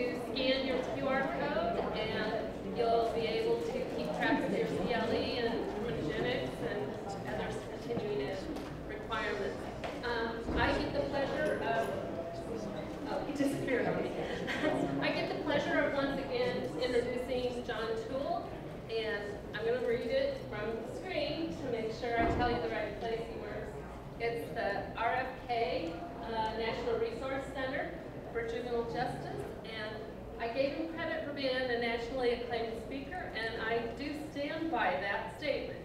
to scan your QR code, and you'll be able to keep track of your CLE and eugenics and other continuing ed requirements. I get the pleasure of, oh, he disappeared on me. I get the pleasure of once again introducing John Tuell, and I'm going to read it from the screen to make sure I tell you the right place he works. It's the RFK National Resource Center for Juvenile Justice, and I gave him credit for being a nationally acclaimed speaker, and I do stand by that statement.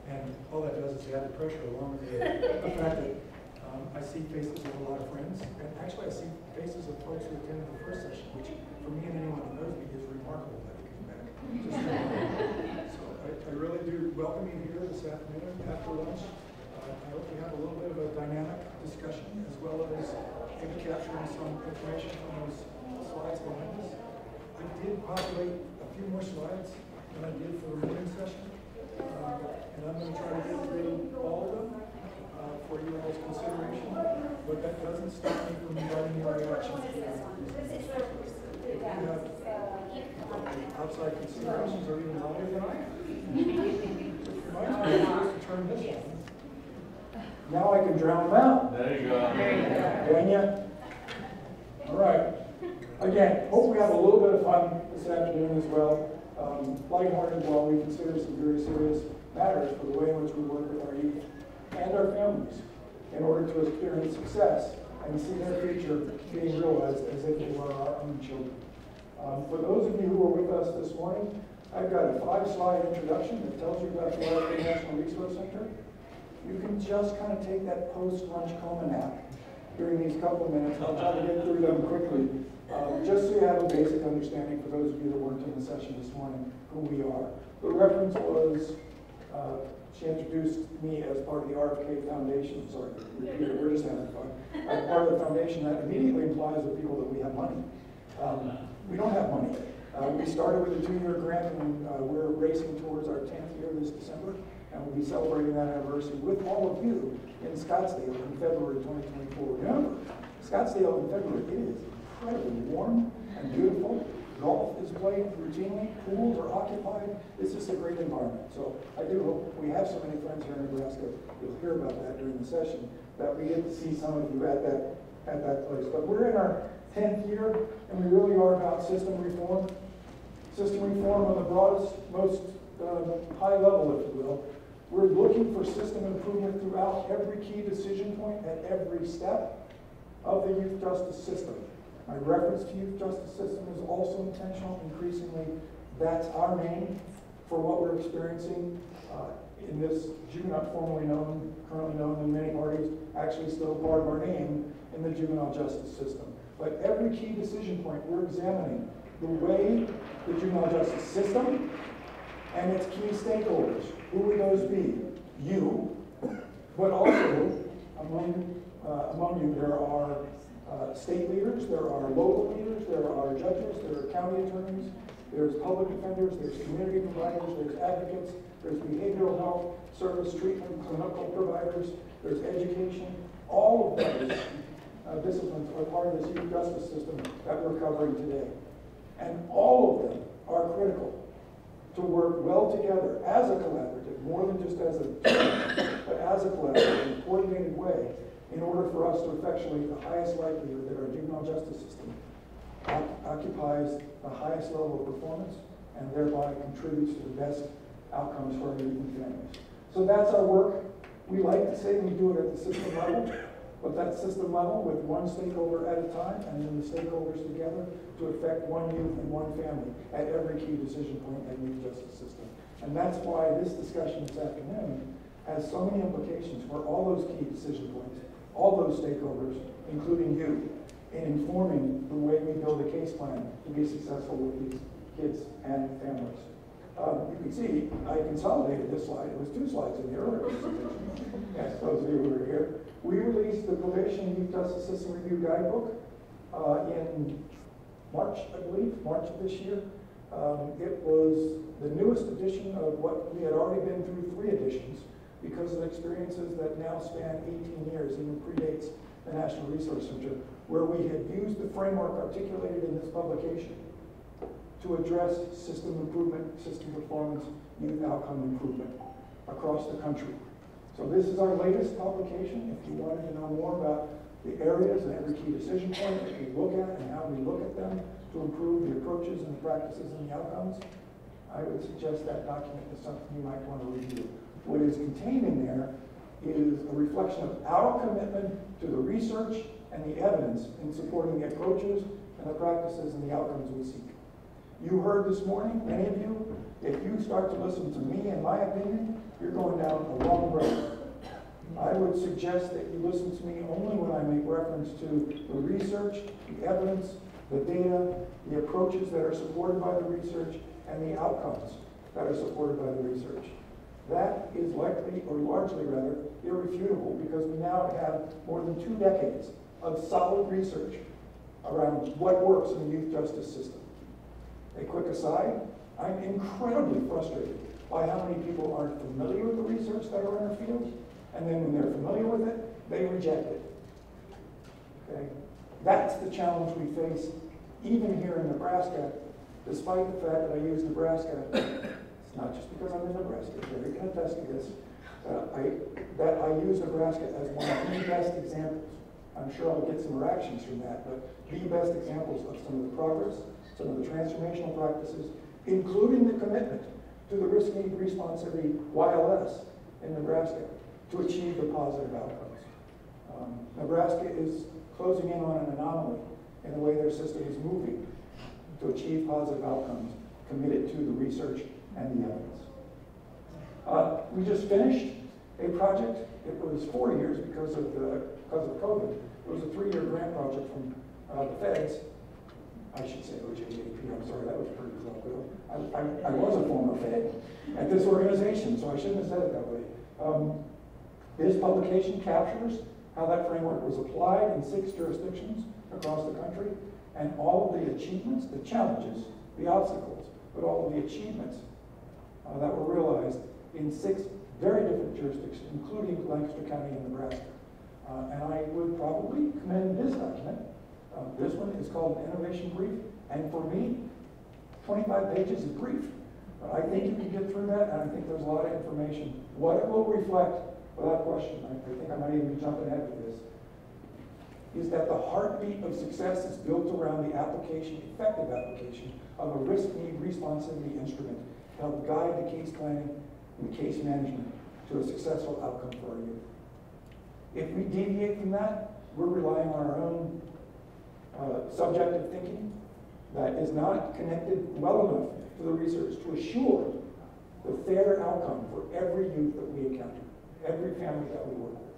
And all that does is add the pressure along with the fact that I see faces of a lot of friends, and actually I see faces of folks who attended the first session, which for me and anyone who knows me is remarkable that he came back. So I really do welcome you here this afternoon after lunch. I hope we have a little bit of a dynamic discussion, as well as maybe capturing some information from those slides behind us. I did populate a few more slides than I did for the morning session, and I'm going to try to get through all of them for your all's consideration, but that doesn't stop me from inviting your reactions. If you have outside considerations or even louder than I am, my time is to turn this on. Now I can drown them out. There you go. Dang ya. All right. Again, hope we have a little bit of fun this afternoon as well. Lighthearted while we consider some very serious matters for the way in which we work with our youth and our families in order to experience success and see their future being realized as if they were our own children. For those of you who are with us this morning, I've got a 5-slide introduction that tells you about the RFK National Resource Center. You can just kind of take that post-lunch coma nap during these couple of minutes. I'll try to get through them quickly, just so you have a basic understanding for those of you that weren't in the session this morning, who we are. The reference was, she introduced me as part of the RFK Foundation. Sorry, we're just having fun. As part of the foundation, that immediately implies to people that we have money. We don't have money. We started with a 2-year grant, and we're racing towards our 10th year this December. And we'll be celebrating that anniversary with all of you in Scottsdale in February 2024. Remember, Scottsdale in February, it is incredibly warm and beautiful. Golf is played routinely. Pools are occupied. It's just a great environment. So I do hope we have so many friends here in Nebraska. You'll hear about that during the session, that we get to see some of you at that place. But we're in our 10th year, and we really are about system reform. System reform on the broadest, most high level, if you will. We're looking for system improvement throughout every key decision point at every step of the youth justice system. My reference to youth justice system is also intentional. Increasingly, that's our name for what we're experiencing in this juvenile, formerly known, currently known in many parties, actually still part of our name in the juvenile justice system. But every key decision point, we're examining the way the juvenile justice system and its key stakeholders. Who would those be? You, but also among you there are state leaders, there are local leaders, there are judges, there are county attorneys, there's public defenders, there's community providers, there's advocates, there's behavioral health, service treatment, clinical providers, there's education. All of those disciplines are part of this youth justice system that we're covering today. And all of them are critical to work well together as a collaborative, more than just as a team, but as a collaborative in a coordinated way in order for us to effectuate the highest likelihood that our juvenile justice system occupies the highest level of performance and thereby contributes to the best outcomes for our youth and families. So that's our work. We like to say we do it at the system level, but that system level with one stakeholder at a time and then the stakeholders together to affect one youth and one family at every key decision point in the youth justice system. And that's why this discussion this afternoon has so many implications for all those key decision points, all those stakeholders, including you, in informing the way we build a case plan to be successful with these kids and families. You can see I consolidated this slide. It was 2 slides in the earlier presentation. Yes, those of you who were here. We released the Probation Youth Justice System Review Guidebook in March, I believe, March of this year. It was the newest edition of what we had already been through 3 editions because of experiences that now span 18 years, even predates the National Resource Center, where we had used the framework articulated in this publication to address system improvement, system performance, youth outcome improvement across the country. So this is our latest publication. If you wanted to know more about the areas and every key decision point that we look at and how we look at them to improve the approaches and the practices and the outcomes, I would suggest that document is something you might want to review. What is contained in there is a reflection of our commitment to the research and the evidence in supporting the approaches and the practices and the outcomes we seek. You heard this morning, many of you, if you start to listen to me and my opinion, you're going down a wrong road. I would suggest that you listen to me only when I make reference to the research, the evidence, the data, the approaches that are supported by the research, and the outcomes that are supported by the research. That is likely, or largely rather, irrefutable because we now have more than 2 decades of solid research around what works in the youth justice system. A quick aside, I'm incredibly frustrated by how many people aren't familiar with the research that are in our field, and then when they're familiar with it, they reject it. Okay? That's the challenge we face even here in Nebraska, despite the fact that I use Nebraska. It's not just because I'm in Nebraska, Jerry can attest to this, that I use Nebraska as one of the best examples. I'm sure I'll get some reactions from that, but the best examples of some of the progress, some of the transformational practices, including the commitment to the risk need responsivity YLS in Nebraska to achieve the positive outcomes. Nebraska is closing in on an anomaly in the way their system is moving to achieve positive outcomes committed to the research and the evidence. We just finished a project. It was 4 years because of COVID. It was a 3-year grant project from the feds. I should say OJAP, I'm sorry, that was pretty colloquial. I was a former Fed at this organization, so I shouldn't have said it that way. This publication captures how that framework was applied in 6 jurisdictions across the country, and all of the achievements, the challenges, the obstacles, but all of the achievements that were realized in 6 very different jurisdictions, including Lancaster County and Nebraska. And I would probably commend this document. This one is called an innovation brief, and for me, 25 pages is brief. I think you can get through that, and I think there's a lot of information. What it will reflect, without question, I think I might even be jumping ahead with this, is that the heartbeat of success is built around the application, effective application, of a risk need responsivity instrument to help guide the case planning and case management to a successful outcome for our youth. If we deviate from that, we're relying on our own subjective thinking that is not connected well enough to the research to assure the fair outcome for every youth that we encounter, every family that we work with.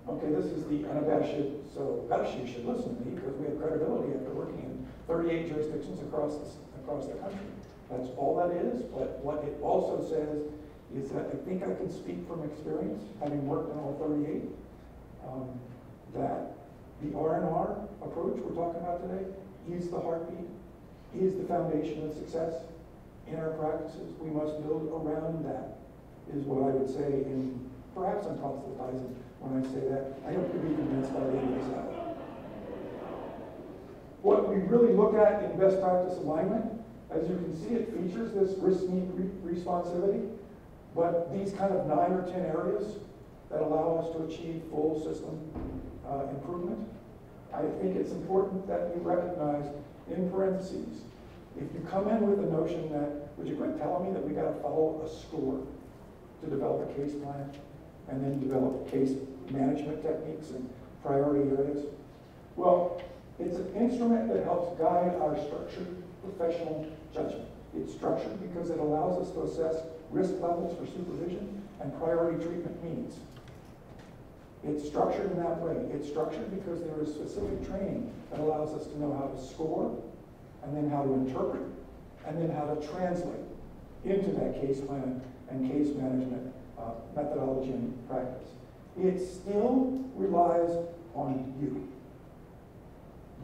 Okay, this is the unabashed, so gosh, you should listen to me because we have credibility after working in 38 jurisdictions across the country. That's all that is, but what it also says is that I think I can speak from experience, having worked in all 38, that the R&R approach we're talking about today is the heartbeat, is the foundation of success in our practices. We must build around that, is what I would say, and perhaps I'm proselytizing when I say that. I hope you'll be convinced by the end of this hour. What we really look at in best practice alignment, as you can see, it features this risk need responsivity, but these kind of 9 or 10 areas that allow us to achieve full system improvement. I think it's important that we recognize in parentheses, if you come in with the notion that, would you quit telling me that we got to follow a score to develop a case plan and then develop case management techniques and priority areas? Well, it's an instrument that helps guide our structured professional judgment. It's structured because it allows us to assess risk levels for supervision and priority treatment needs. It's structured in that way. It's structured because there is specific training that allows us to know how to score, and then how to interpret, and then how to translate into that case plan and case management methodology and practice. It still relies on you.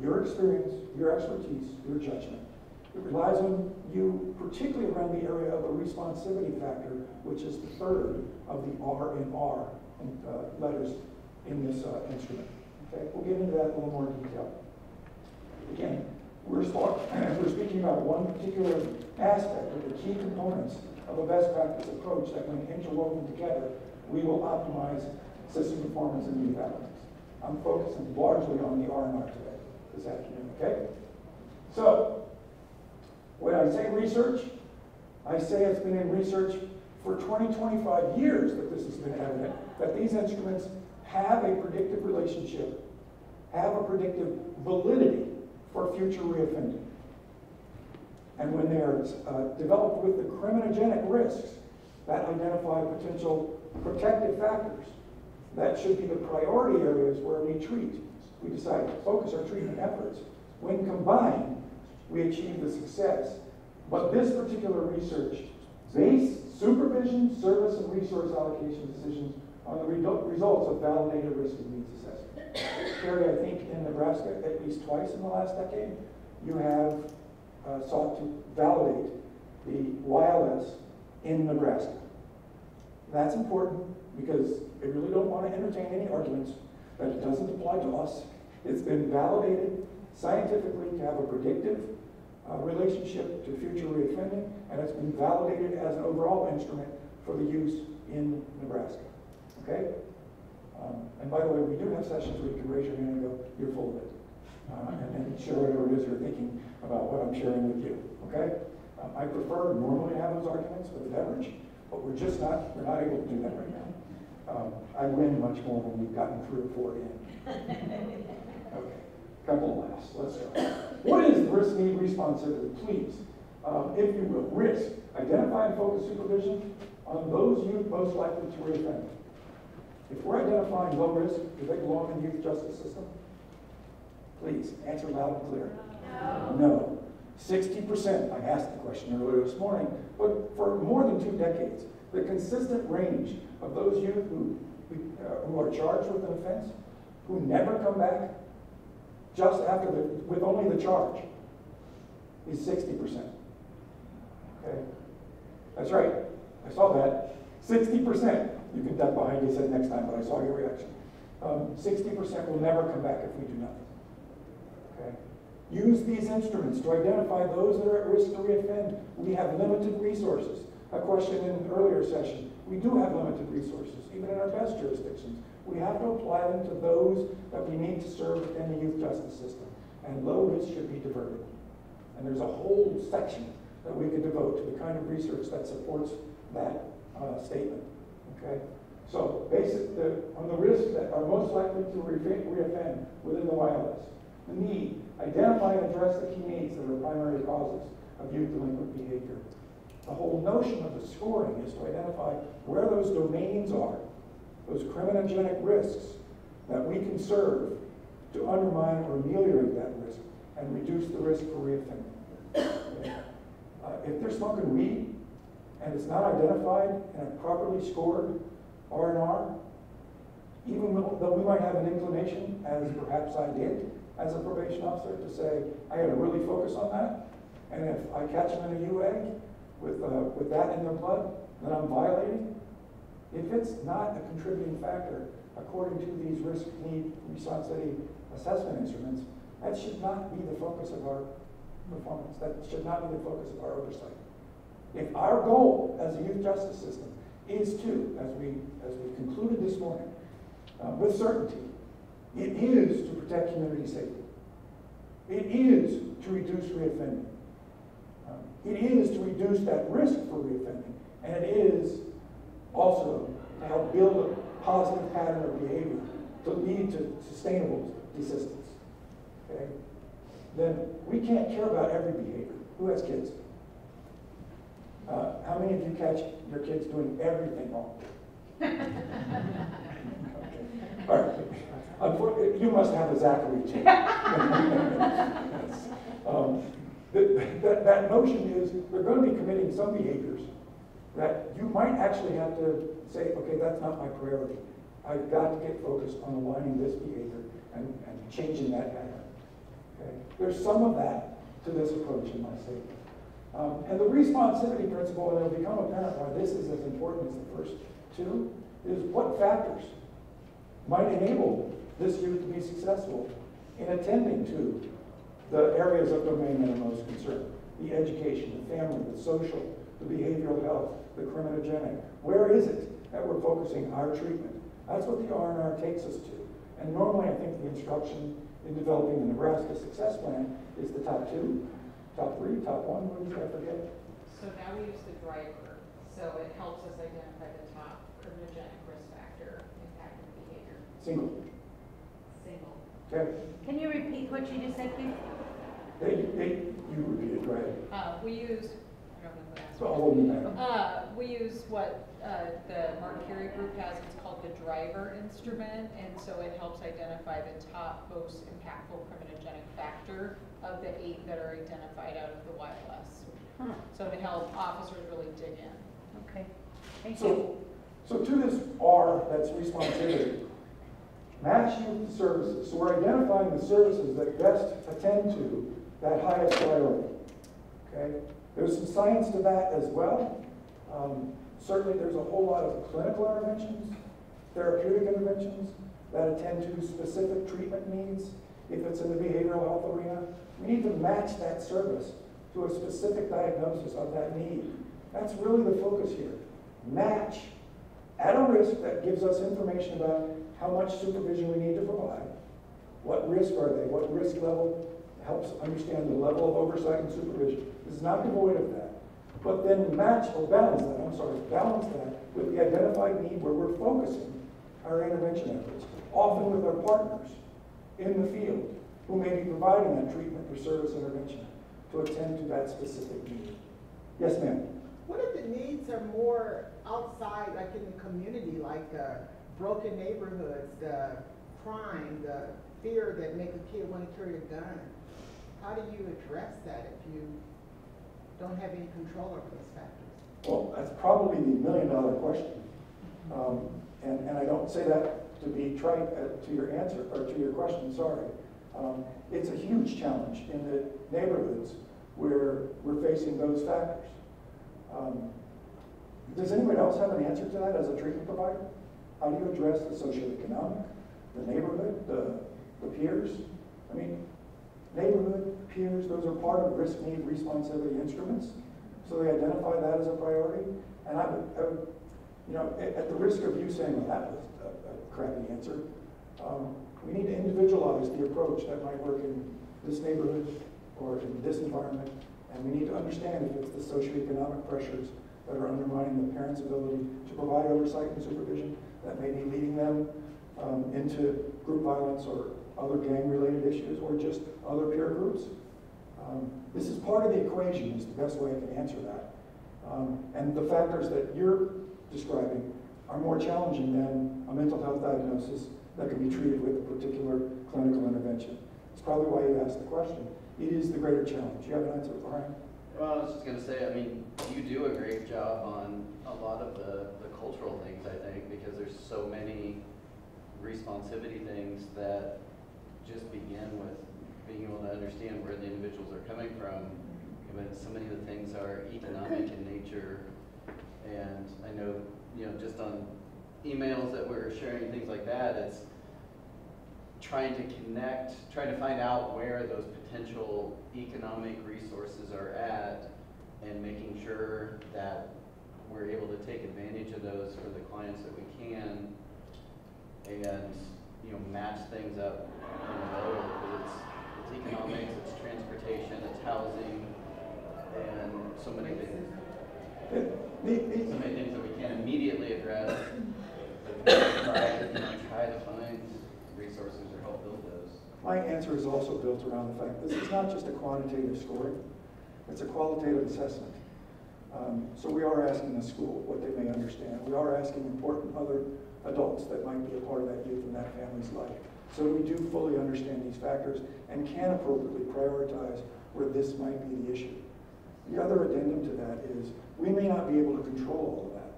Your experience, your expertise, your judgment. It relies on you, particularly around the area of a responsivity factor, which is the third of the R in R letters in this instrument. Okay, we'll get into that in a little more detail. Again, we're speaking about one particular aspect of the key components of a best practice approach that when interwoven together, we will optimize system performance and youth outcomes. I'm focusing largely on the R&R today, this afternoon, okay? So, when I say research, I say it's been in research for 20, 25 years that this has been evident, that these instruments have a predictive relationship, have a predictive validity for future reoffending. And when they are developed with the criminogenic risks that identify potential protective factors, that should be the priority areas where we treat. We decide to focus our treatment efforts. When combined, we achieve the success. But this particular research based supervision, service, and resource allocation decisions on the results of validated risk and needs assessment. Carrie, I think in Nebraska, at least twice in the last decade, you have sought to validate the YLS in Nebraska. That's important because I really don't want to entertain any arguments that it doesn't apply to us. It's been validated scientifically to have a predictive relationship to future reoffending, and it's been validated as an overall instrument for the use in Nebraska. Okay? And by the way, we do have sessions where you can raise your hand and go, you're full of it. And then share whatever it is you're thinking about what I'm sharing with you. Okay? I prefer normally to have those arguments with a beverage, but we're not able to do that right now. I win much more when we've gotten 3 or 4 in. Okay, couple of laughs. Let's go. What is risk need responsivity? Please, if you will, risk. Identify and focus supervision on those youth most likely to reoffend. If we're identifying low risk, do they belong in the youth justice system? Please, answer loud and clear. No. 60%, I asked the question earlier this morning, but for more than 2 decades, the consistent range of those youth who are charged with an offense, who never come back just after with only the charge, is 60%. Okay? That's right. I saw that. 60%. You can duck behind me, said next time, but I saw your reaction. 60% will never come back if we do nothing. Okay? Use these instruments to identify those that are at risk to reoffend. We have limited resources. A question in an earlier session. We do have limited resources, even in our best jurisdictions. We have to apply them to those that we need to serve within the youth justice system. And low risk should be diverted. And there's a whole section that we could devote to the kind of research that supports that statement. Okay? So, on the risks that are most likely to reoffend within the YLS, the need, identify and address the key needs that are primary causes of youth delinquent behavior. The whole notion of the scoring is to identify where those domains are, those criminogenic risks that we can serve to undermine or ameliorate that risk and reduce the risk for reoffending. Okay? If they're smoking weed and it's not identified in a properly scored R&R, even though we might have an inclination, as perhaps I did as a probation officer, to say, I got to really focus on that, and if I catch them in a UA with that in their blood, then I'm violating. If it's not a contributing factor, according to these risk need responsivity assessment instruments, that should not be the focus of our performance. That should not be the focus of our oversight. If our goal as a youth justice system is to, as we concluded this morning, with certainty, it is to protect community safety. It is to reduce reoffending. It is to reduce that risk for reoffending. And it is also to help build a positive pattern of behavior to lead to sustainable desistance. Okay? Then we can't care about every behavior. Who has kids? How many of you catch your kids doing everything wrong? Okay. All right. You must have a Zachary too. That notion is they're going to be committing some behaviors that you might actually have to say, okay, that's not my priority. I've got to get focused on aligning this behavior and changing that pattern. Okay? There's some of that to this approach in my statement. And the responsivity principle, and it'll become apparent why this is as important as the first two, is what factors might enable this youth to be successful in attending to the areas of domain that are most concerned. The education, the family, the social, the behavioral health, the criminogenic. Where is it that we're focusing our treatment? That's what the R&R takes us to. And normally I think the instruction in developing the Nebraska Success Plan is the top 2, top 3, top 1, what did I forget? So now we use the driver. So it helps us identify the top criminogenic risk factor impacting behavior. Single. Single. Okay. Can you repeat what you just said, Keith? You repeated, right? We use, I don't know who asked. So I'll hold you back. We use what the Martin Carey group has. It's called the driver instrument, and so it helps identify the top most impactful criminogenic factor of the 8 that are identified out of the YLS. So to help officers really dig in. Okay, thank you. So to this R, that's responsivity, match youth services. So we're identifying the services that best attend to that highest priority. Okay? There's some science to that as well. Certainly there's a whole lot of clinical interventions, therapeutic interventions that attend to specific treatment needs. If it's in the behavioral health arena, we need to match that service to a specific diagnosis of that need. That's really the focus here. Match at a risk that gives us information about how much supervision we need to provide. What risk are they? What risk level helps understand the level of oversight and supervision. This is not devoid of that. But then balance that with the identified need where we're focusing our intervention efforts, often with our partners in the field who may be providing that treatment or service intervention to attend to that specific need. Yes, ma'am. What if the needs are more outside, like in the community, like broken neighborhoods, the crime, the fear that make a kid want to carry a gun? How do you address that if you don't have any control over those factors? Well, that's probably the million-dollar question. And I don't say that to be trite to your answer, or to your question, sorry. It's a huge challenge in the neighborhoods where we're facing those factors. Does anyone else have an answer to that as a treatment provider? How do you address the socioeconomic, the neighborhood, the peers? I mean, neighborhood, peers, those are part of risk need responsivity instruments. So they identify that as a priority. And I would you know, at the risk of you saying, well, that was a crappy answer, we need to individualize the approach that might work in this neighborhood or in this environment. And we need to understand if it's the socioeconomic pressures that are undermining the parents' ability to provide oversight and supervision that may be leading them into group violence or other gang-related issues or just other peer groups. This is part of the equation is the best way I can answer that. And the factors that you're describing are more challenging than a mental health diagnosis that can be treated with a particular clinical intervention. It's probably why you asked the question. It is the greater challenge. You have an answer, Brian? Well, I was just going to say, I mean, you do a great job on a lot of the cultural things, I think, because there's so many responsivity things that just begin with being able to understand where the individuals are coming from. But so many of the things are economic in nature. And I know, you know, just on emails that we're sharing, things like that, it's trying to connect, trying to find out where those potential economic resources are at and making sure that we're able to take advantage of those for the clients that we can and, you know, match things up in the middle, because it's economics, it's transportation, it's housing, and so many things. So many things that we can't immediately address, but try to find resources or help build those. My answer is also built around the fact this is not just a quantitative scoring, it's a qualitative assessment. So we are asking the school what they may understand. We are asking important other adults that might be a part of that youth and that family's life. So we do fully understand these factors and can appropriately prioritize where this might be the issue. The other addendum to that is we may not be able to control all of that.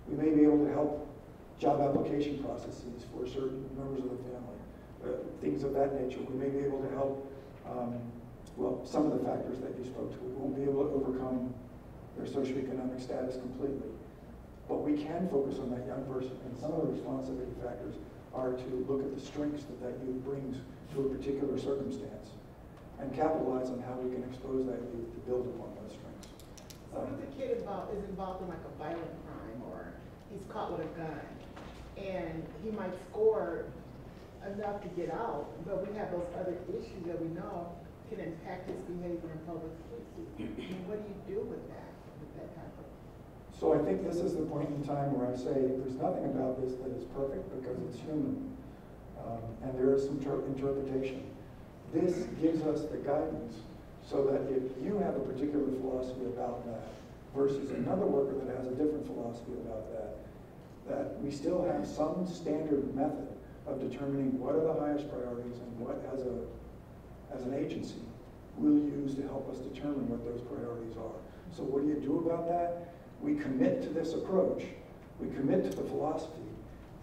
We may be able to help job application processes for certain members of the family, things of that nature. We may be able to help, well, some of the factors that you spoke to. We won't be able to overcome their socioeconomic status completely. But we can focus on that young person, and some of the responsibility factors are to look at the strengths that that youth brings to a particular circumstance and capitalize on how we can expose that youth to build upon those strengths. So if the kid is involved in like a violent crime, or he's caught with a gun, and he might score enough to get out, but we have those other issues that we know can impact his behavior in public spaces. What do you do with that type of? So I think this is the point in time where I say there's nothing about this that is perfect because it's human, and there is some interpretation. This gives us the guidance so that if you have a particular philosophy about that versus another worker that has a different philosophy about that, that we still have some standard method of determining what are the highest priorities and what as an agency we'll use to help us determine what those priorities are. So what do you do about that? We commit to this approach, we commit to the philosophy,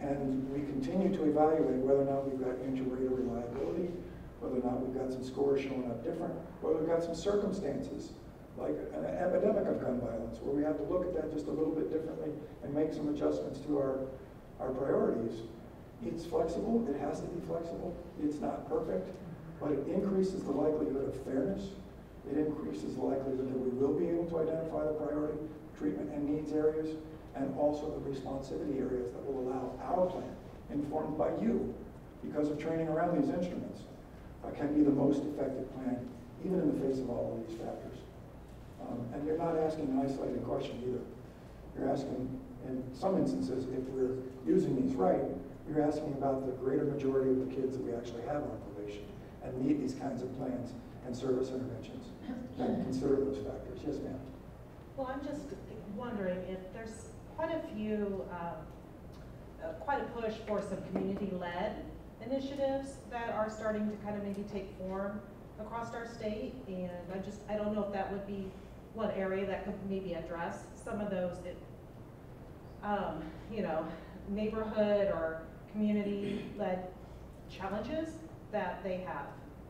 and we continue to evaluate whether or not we've got inter-rater reliability, whether or not we've got some scores showing up different, whether we've got some circumstances like an epidemic of gun violence where we have to look at that just a little bit differently and make some adjustments to our priorities. It's flexible, it has to be flexible, it's not perfect, but it increases the likelihood of fairness, it increases the likelihood that we will be able to identify the priority, treatment and needs areas, and also the responsivity areas that will allow our plan, informed by you, because of training around these instruments, can be the most effective plan, even in the face of all of these factors. And you're not asking an isolated question either. You're asking, in some instances, if we're using these right, you're asking about the greater majority of the kids that we actually have on probation and need these kinds of plans and service interventions and consider those factors. Yes, ma'am. Well, I'm just wondering if there's quite a few, quite a push for some community-led initiatives that are starting to kind of maybe take form across our state, and I don't know if that would be one area that could maybe address some of those, you know, neighborhood or community-led challenges that they have.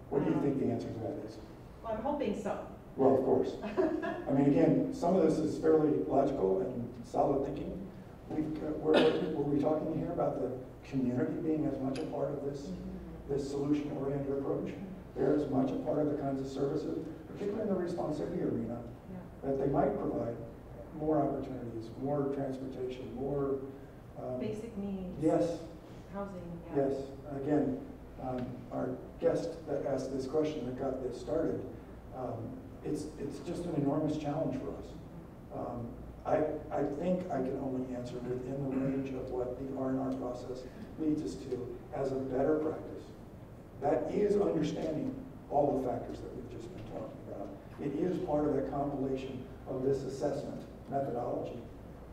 What do you think the answer to that is? Well, I'm hoping so. Well, of course. I mean, again, some of this is fairly logical and solid thinking. Were we talking here about the community being as much a part of this, this solution-oriented approach? They're as much a part of the kinds of services, particularly in the responsivity arena, that they might provide more opportunities, more transportation, more Basic needs. Yes. Housing. Yeah. Yes. Again, our guest that asked this question that got this started, it's just an enormous challenge for us. I think I can only answer within the range of what the R&R process leads us to as a better practice. That is understanding all the factors that we've just been talking about. It is part of that compilation of this assessment methodology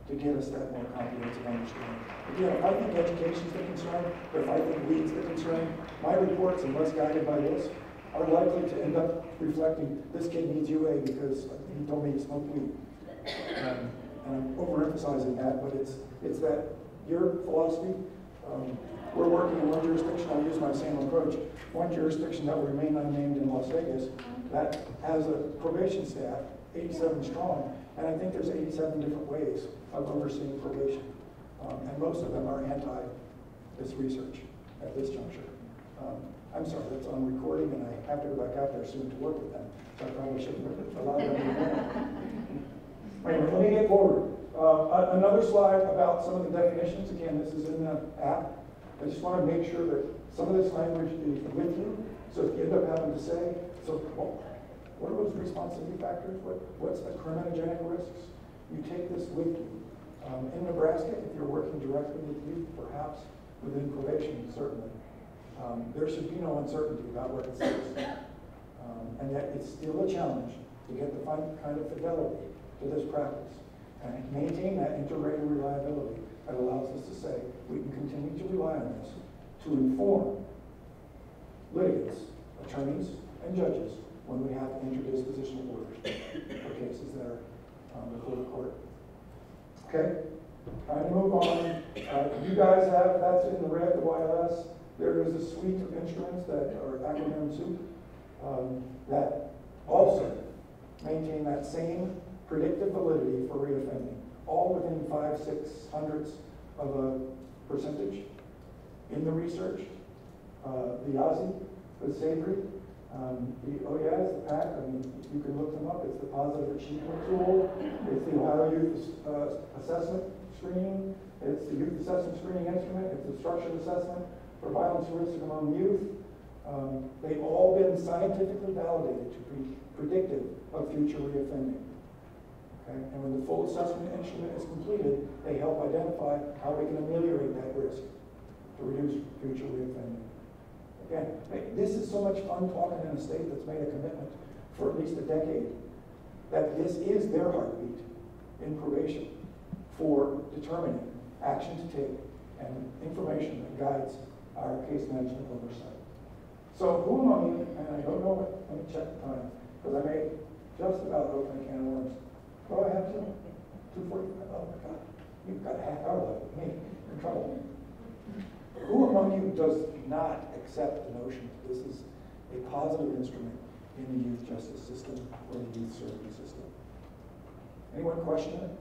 to give us that more comprehensive understanding. Again, if I think education's the concern, or if I think weed's the concern, my reports, unless guided by this, are likely to end up reflecting this kid needs UA because he told me he smoked weed. And I'm overemphasizing that, but it's that your philosophy. We're working in one jurisdiction, I'll use my same approach, one jurisdiction that will remain unnamed in Las Vegas that has a probation staff, 87 strong, and I think there's 87 different ways of overseeing probation. And most of them are anti this research at this juncture. I'm sorry, that's on recording, and I have to go back out there soon to work with them, so I probably shouldn't allow them to do that. Anyway, let me get forward. Another slide about some of the definitions. Again, this is in the app. I just want to make sure that some of this language is with you. So if you end up having to say, so what are those responsivity factors? What's the criminogenic risks? You take this with you. In Nebraska, if you're working directly with youth, perhaps within probation, certainly, there should be no uncertainty about what it says. And yet it's still a challenge to get the kind of fidelity to this practice and maintain that inter-rater reliability that allows us to say we can continue to rely on this to inform litigants, attorneys, and judges when we have interdispositional orders for cases that are before the court. Okay, trying to move on. You guys have, that's in the red, the YLS. There is a suite of instruments that are acronym soup that also maintain that same predictive validity for reoffending, all within 5/600ths of a percentage. in the research. The Aussie, the Savory, the OYAS, the PAC, I mean, you can look them up. It's the Positive Achievement Tool. It's the Ohio Youth Assessment Screening. It's the Youth Assessment Screening Instrument. It's the Structured Assessment for Violence Risk Among Youth. They've all been scientifically validated to be predictive of future reoffending. Okay? And when the full assessment instrument is completed, they help identify how we can ameliorate that risk to reduce future reoffending. Again, this is so much fun talking in a state that's made a commitment for at least a decade that this is their heartbeat in probation for determining action to take and information that guides our case management oversight. So who among you, and I don't know it, let me check the time, because I may just about open a can of worms. Oh, I have to? 2:45, oh my God, you've got a half hour left with me, you're in trouble. Who among you does not accept the notion that this is a positive instrument in the youth justice system or the youth service system? Anyone question it?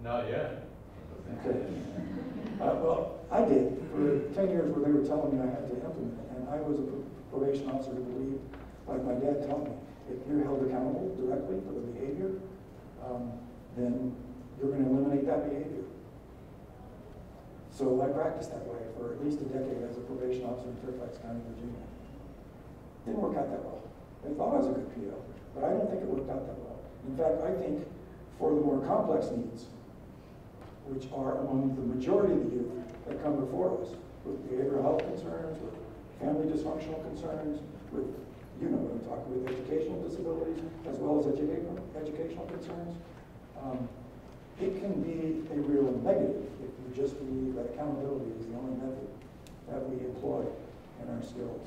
Not yet. Okay. Well, I did for 10 years where they were telling me I had to implement it, and I was a probation officer who believed, like my dad told me, if you're held accountable directly for the behavior, then you're going to eliminate that behavior. So I practiced that way for at least a decade as a probation officer in Fairfax County, Virginia. Didn't work out that well. They thought I was a good PO, but I don't think it worked out that well. In fact, I think for the more complex needs, which are among the majority of the youth that come before us, with behavioral health concerns, with family dysfunctional concerns, with, you know what I'm talking, with educational disabilities, as well as educational concerns, it can be a real negative if you just believe that accountability is the only method that we employ in our skills.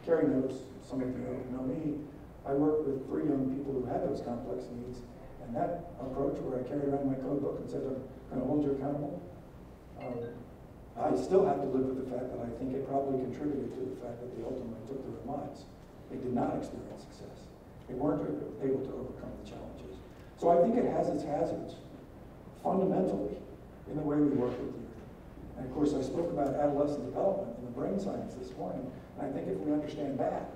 Carrie knows, some of you know me, I worked with 3 young people who had those complex needs, and that approach where I carried around my code book and said, I'm going to hold you accountable, I still have to live with the fact that I think it probably contributed to the fact that they ultimately took their own lives. They did not experience success. They weren't able to overcome the challenges. So I think it has its hazards, fundamentally, in the way we work with youth. And of course, I spoke about adolescent development in the brain science this morning, and I think if we understand that,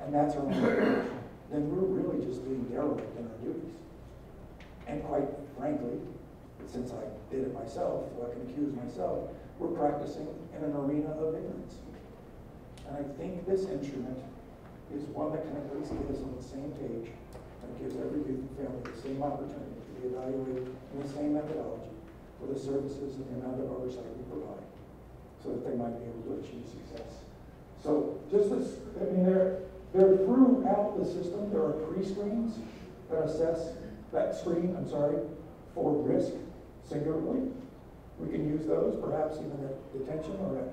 and that's our own approach, then we're really just being derelict in our duties. And quite frankly, since I did it myself, so I can accuse myself, we're practicing in an arena of ignorance. And I think this instrument is one that can at least get us on the same page and gives every youth and family the same opportunity to be evaluated in the same methodology for the services and the amount of oversight we provide so that they might be able to achieve success. So just as, I mean, they're throughout the system. There are pre-screens that screen for risk singularly. We can use those perhaps even at detention or at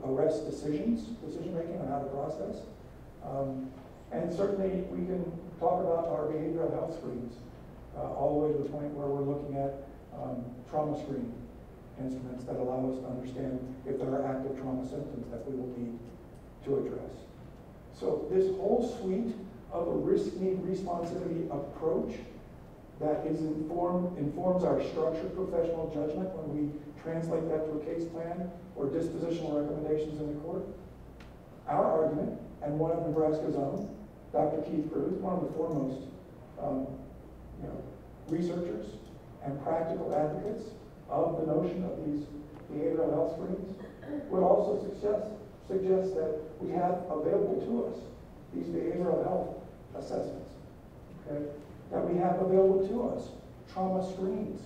arrest decision-making on how to process. And certainly we can talk about our behavioral health screens all the way to the point where we're looking at trauma screening instruments that allow us to understand if there are active trauma symptoms that we will need to address. So this whole suite of a risk-need responsivity approach that informs our structured professional judgment when we translate that to a case plan or dispositional recommendations in the court. Our argument, and one of Nebraska's own, Dr. Keith Cruz, one of the foremost researchers and practical advocates of the notion of these behavioral health screens, would also suggest that we have available to us these behavioral health assessments, okay? That we have available to us trauma screens.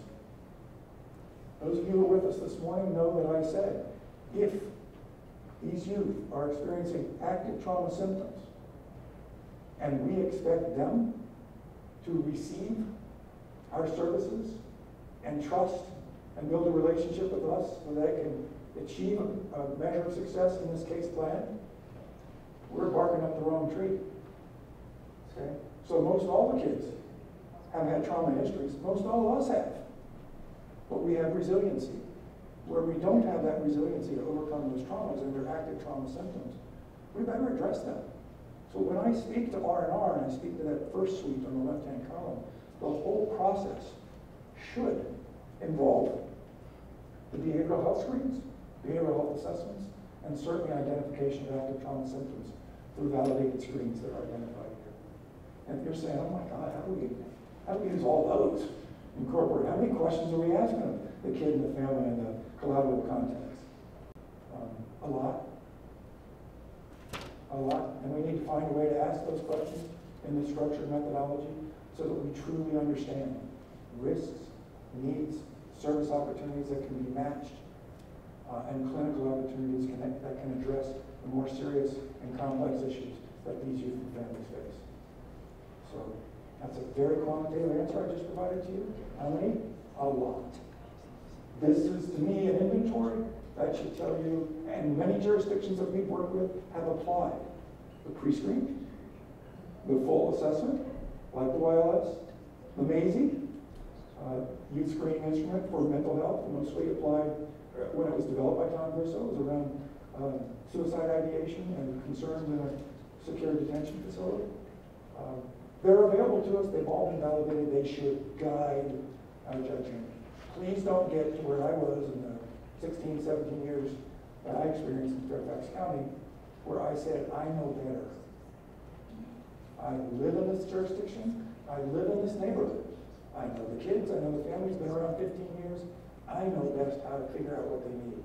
Those of you who are with us this morning know that I said, if these youth are experiencing active trauma symptoms and we expect them to receive our services and trust and build a relationship with us so they can achieve a measure of success in this case plan, we're barking up the wrong tree. Okay? So most all the kids have had trauma histories. Most all of us have. But we have resiliency. Where we don't have that resiliency to overcome those traumas and their active trauma symptoms, we better address them. So when I speak to R&R and I speak to that first suite on the left-hand column, the whole process should involve the behavioral health screens, behavioral health assessments, and certainly identification of active trauma symptoms through validated screens that are identified here. And if you're saying, oh my God, how do we use all those incorporate? How many questions are we asking of the kid and the family in the collaborative context? A lot. A lot. And we need to find a way to ask those questions in the structured methodology so that we truly understand risks, needs, service opportunities that can be matched, and clinical opportunities that can address the more serious and complex issues that these youth and families face. So that's a very quantitative answer I just provided to you. How many? A lot. This is, to me, an inventory that should tell you, and many jurisdictions that we've worked with have applied the pre-screen, the full assessment, like the YLS, the MAISY, youth screening instrument for mental health, mostly applied when it was developed by Tom Bristow. It was around suicide ideation and concerns in a secure detention facility. They're available to us. They've all been validated. They should guide our judgment. Please don't get to where I was in the 16, 17 years that I experienced in Fairfax County, where I said, I know better. I live in this jurisdiction. I live in this neighborhood. I know the kids. I know the family's been around 15 years. I know best how to figure out what they need.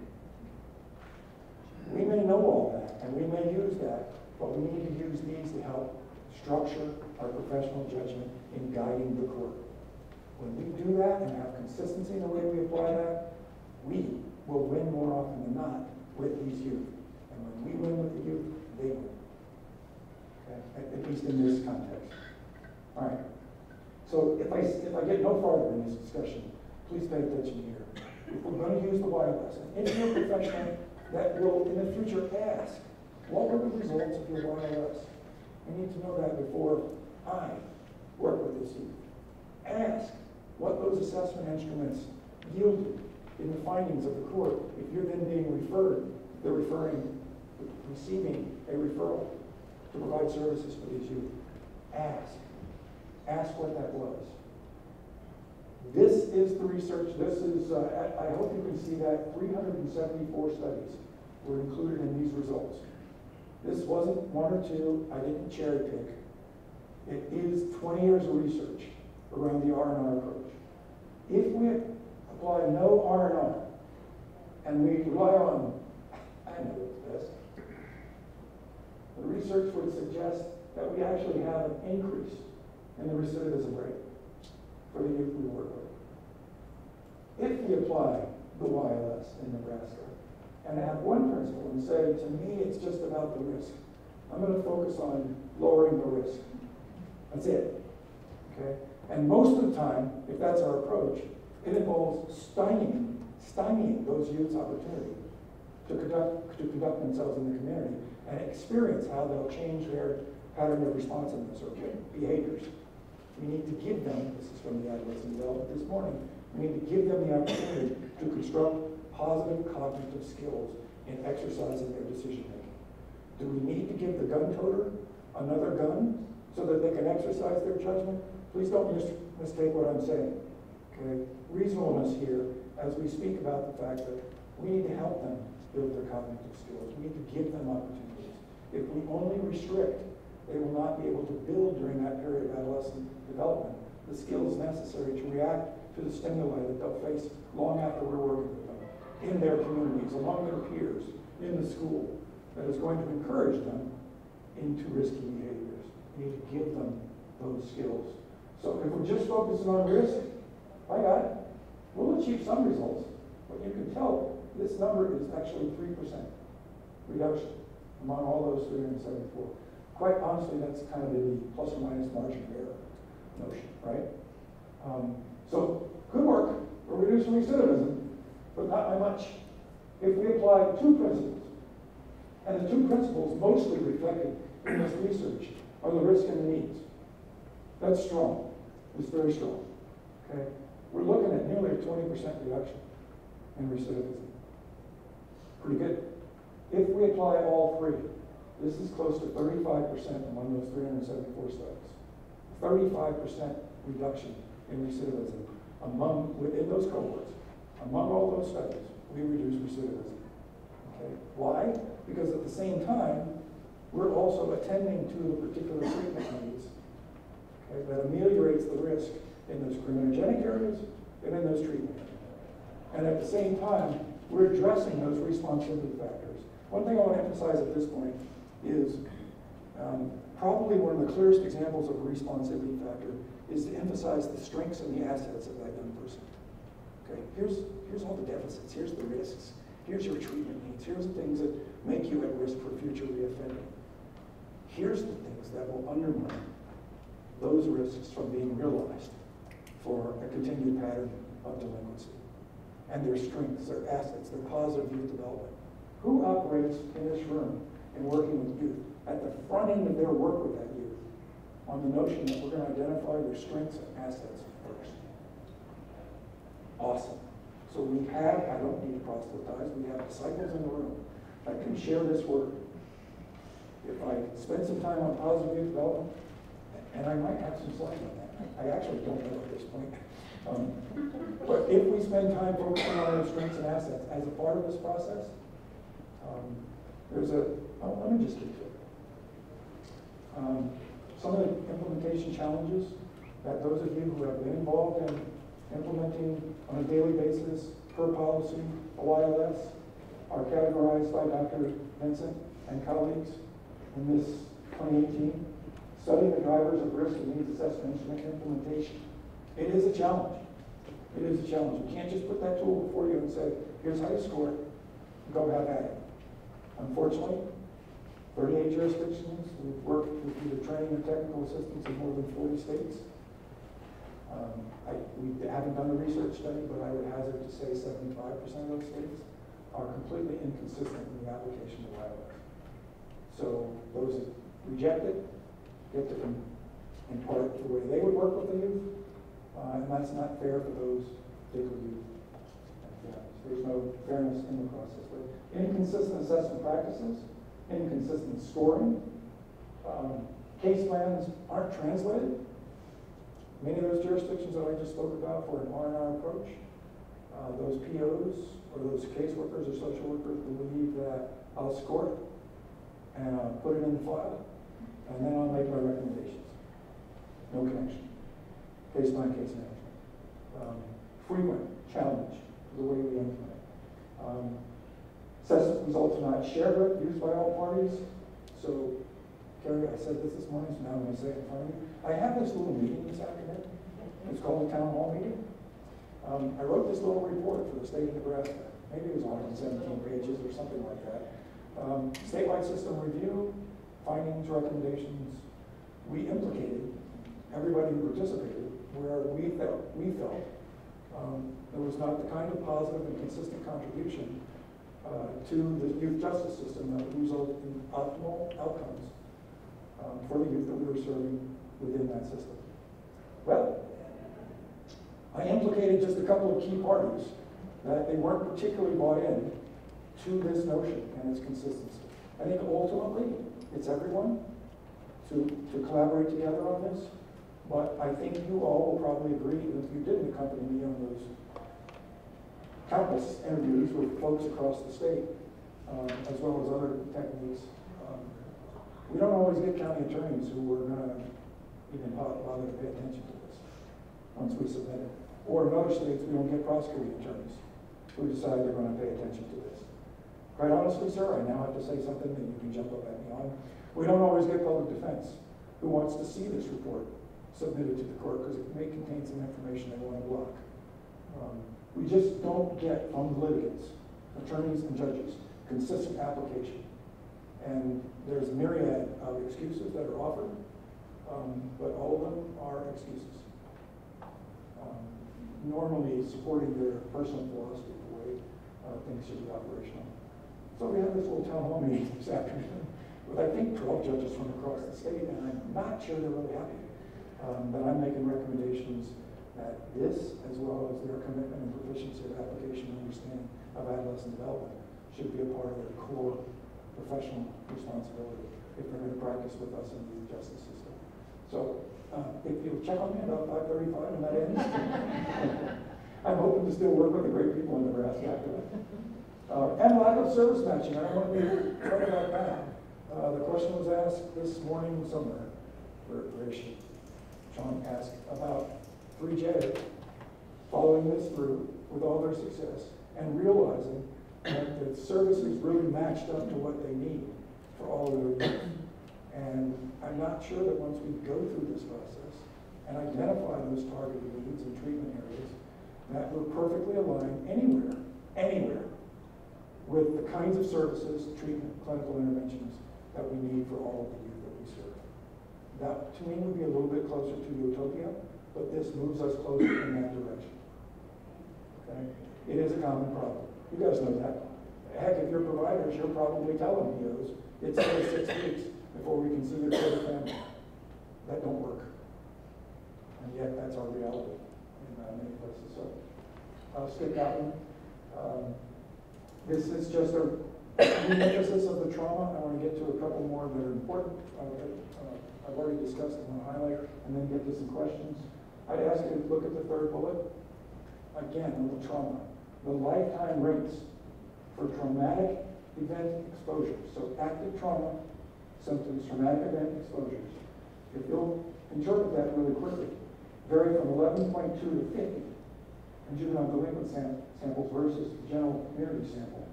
We may know all that, and we may use that, but we need to use these to help structure our professional judgment in guiding the court. When we do that and have consistency in the way we apply that, we will win more often than not with these youth. And when we win with the youth, they win. Okay? At least in this context. All right. So if I get no farther in this discussion, please pay attention here. If we're going to use the YLS, an engineer professional that will in the future ask, what were the results of your YLS? We need to know that before I work with this youth. Ask what those assessment instruments yielded in the findings of the court. If you're then being referred, receiving a referral to provide services for these youth. Ask what that was. This is the research. This is, I hope you can see that 374 studies were included in these results. This wasn't one or two. I didn't cherry pick. It is 20 years of research around the R&R approach. If we apply no R&R and we rely on, I know what's best, the research would suggest that we actually have an increase in the recidivism rate for the youth we work with. If we apply the YLS in Nebraska and have one principle and say, to me, it's just about the risk. I'm going to focus on lowering the risk. That's it. Okay? And most of the time, if that's our approach, it involves stymieing those youth's opportunity to conduct themselves in the community and experience how they'll change their pattern of responsiveness or behaviors. We need to give them, this is from the adolescent development this morning, we need to give them the opportunity to construct positive cognitive skills in exercising their decision making. Do we need to give the gun toter another gun so that they can exercise their judgment? Please don't mistake what I'm saying. Okay? Reasonableness here as we speak about the fact that we need to help them build their cognitive skills. We need to give them opportunities. If we only restrict, they will not be able to build during that period of adolescent development the skills necessary to react to the stimuli that they'll face long after we're working with them, in their communities, among their peers, in the school, that is going to encourage them into risky behaviors. We need to give them those skills. So if we're just focusing on risk, by God, we'll achieve some results, but you can tell this number is actually 3% reduction among all those 374. Quite honestly, that's kind of the plus or minus margin of error notion, right? So good work. We're reducing recidivism, but not by much. If we apply two principles, and the two principles mostly reflected in this research are the risk and the needs. That's strong. It's very strong. Okay? We're looking at nearly a 20% reduction in recidivism. Pretty good. If we apply all three, this is close to 35% among those 374 studies. 35% reduction in recidivism within those cohorts. Among all those studies, we reduce recidivism. Okay. Why? Because at the same time, we're also attending to the particular treatment needs, okay, that ameliorates the risk in those criminogenic areas and in those treatment areas. And at the same time, we're addressing those responsivity factors. One thing I want to emphasize at this point is probably one of the clearest examples of a responsivity factor is to emphasize the strengths and the assets of that young person. Okay, here's all the deficits, here's the risks, here's your treatment needs, here's the things that make you at risk for future reoffending. Here's the things that will undermine those risks from being realized for a continued pattern of delinquency. And their strengths, their assets, their positive youth development. Who operates in this room and working with youth at the front end of their work with that youth on the notion that we're going to identify their strengths and assets first? Awesome. So we have, I don't need to proselytize, we have disciples in the room that can share this work. If I spend some time on positive youth development, and I might have some slides on that. I actually don't know at this point. But if we spend time focusing on our strengths and assets as a part of this process, let me just get to it. Some of the implementation challenges that those of you who have been involved in implementing on a daily basis per policy OILS are categorized by Dr. Vincent and colleagues in this 2018 studying the drivers of risk and needs assessment instrument implementation. It is a challenge. It is a challenge. You can't just put that tool before you and say, here's how you score it, go have at it. Unfortunately, 38 jurisdictions, we've worked with either training or technical assistance in more than 40 states. We haven't done a research study, but I would hazard to say 75% of those states are completely inconsistent in the application of ILS. So those that reject it get to impart the way they would work with the youth, and that's not fair for those particular youth. There's no fairness in the process. But inconsistent assessment practices, inconsistent scoring, case plans aren't translated. Many of those jurisdictions that I just spoke about for an R&R approach, those POs or those caseworkers or social workers believe that I'll score it and I'll put it in the file and then I'll make my recommendations. No connection. Case plan, case management. Frequent challenge to the way we implement. Assessment results are not shared with, used by all parties. So, Carrie, I said this morning, so now I'm going to say it in front of you. I have this little meeting this afternoon. It's called a town hall meeting. I wrote this little report for the state of Nebraska. Maybe it was 117 pages or something like that. Statewide system review, findings, recommendations. We implicated everybody who participated where we felt there was not the kind of positive and consistent contribution to the youth justice system that would result in optimal outcomes for the youth that we were serving within that system. Well, I implicated just a couple of key parties that they weren't particularly bought in to this notion and its consistency. I think ultimately it's everyone to collaborate together on this, but I think you all will probably agree, and if you didn't accompany me on those countless interviews with folks across the state, as well as other techniques. We don't always get county attorneys who are going to even bother to pay attention to this once we submit it. Or in other states, we don't get prosecuting attorneys who decide they're going to pay attention to this. Quite honestly, sir, I now have to say something that you can jump up at me on. We don't always get public defense who wants to see this report submitted to the court because it may contain some information they want to block. We just don't get from the litigants, attorneys and judges, consistent application. And there's a myriad of excuses that are offered, but all of them are excuses. Normally supporting their personal philosophy of the way things should be operational. So we have this little town hall meeting this afternoon with I think 12 judges from across the state, and I'm not sure they're really happy. But I'm making recommendations that this, as well as their commitment and proficiency of application and understanding of adolescent development, should be a part of their core professional responsibility if they're going to practice with us in the youth justice system. So if you'll check on me about 5:35 and that ends, I'm hoping to still work with the great people in Nebraska after that. And lack of service matching. I don't want to be talking about that. The question was asked this morning somewhere. Where is she? Sean asked about 3J following this through with all their success and realizing that the services really matched up to what they need for all of their youth. And I'm not sure that once we go through this process and identify those targeted needs and treatment areas, that we're perfectly aligned anywhere with the kinds of services, treatment, clinical interventions that we need for all of the youth that we serve. That, to me, would be a little bit closer to utopia, but this moves us closer in that direction. Okay? It is a common problem. You guys know that. Heck, if you're providers, you're probably telling POs it's 6 weeks before we can see your kid or family. That don't work. And yet, that's our reality in many places. So, I'll skip that one. This is just a re-emphasis of the trauma. I want to get to a couple more that are important. I've already discussed them on highlight, and then get to some questions. I'd ask you to look at the third bullet. Again, on the trauma. The lifetime rates for traumatic event exposure. So active trauma symptoms, traumatic event exposures. If you'll interpret that really quickly, vary from 11.2 to 50 in juvenile delinquent samples versus the general community sample.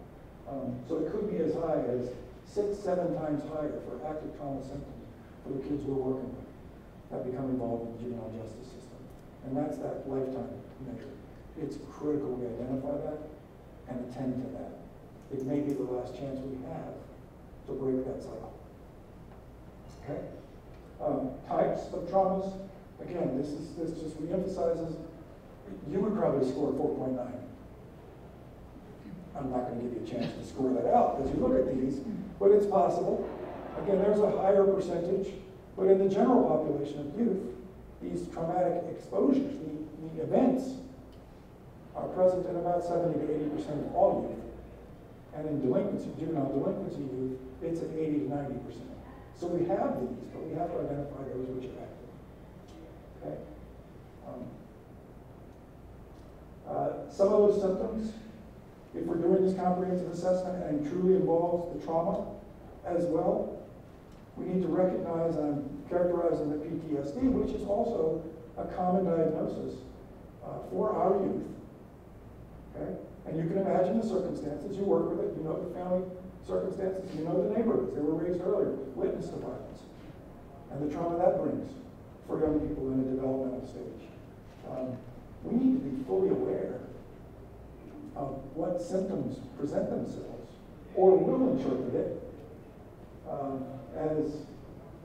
So it could be as high as 6-7 times higher for active trauma symptoms for the kids we're working with that become involved in the juvenile justice system. And that's that lifetime measure. It's critical we identify that and attend to that. It may be the last chance we have to break that cycle. Okay? Types of traumas. Again, this just reemphasizes, you would probably score 4.9. I'm not going to give you a chance to score that out as you look at these, but it's possible. Again, there's a higher percentage, but in the general population of youth, these traumatic exposures, the events, are present in about 70 to 80% of all youth. And in delinquency, juvenile delinquency youth, it's at 80 to 90%. So we have these, but we have to identify those which are active. Okay? Some of those symptoms, if we're doing this comprehensive assessment and it truly involves the trauma as well, we need to recognize and characterize them as PTSD, which is also a common diagnosis for our youth. Okay? And you can imagine the circumstances. You work with it. You know the family circumstances. You know the neighborhoods. They were raised earlier. Witness to violence. And the trauma that brings for young people in a developmental stage. We need to be fully aware of what symptoms present themselves or will interpret it as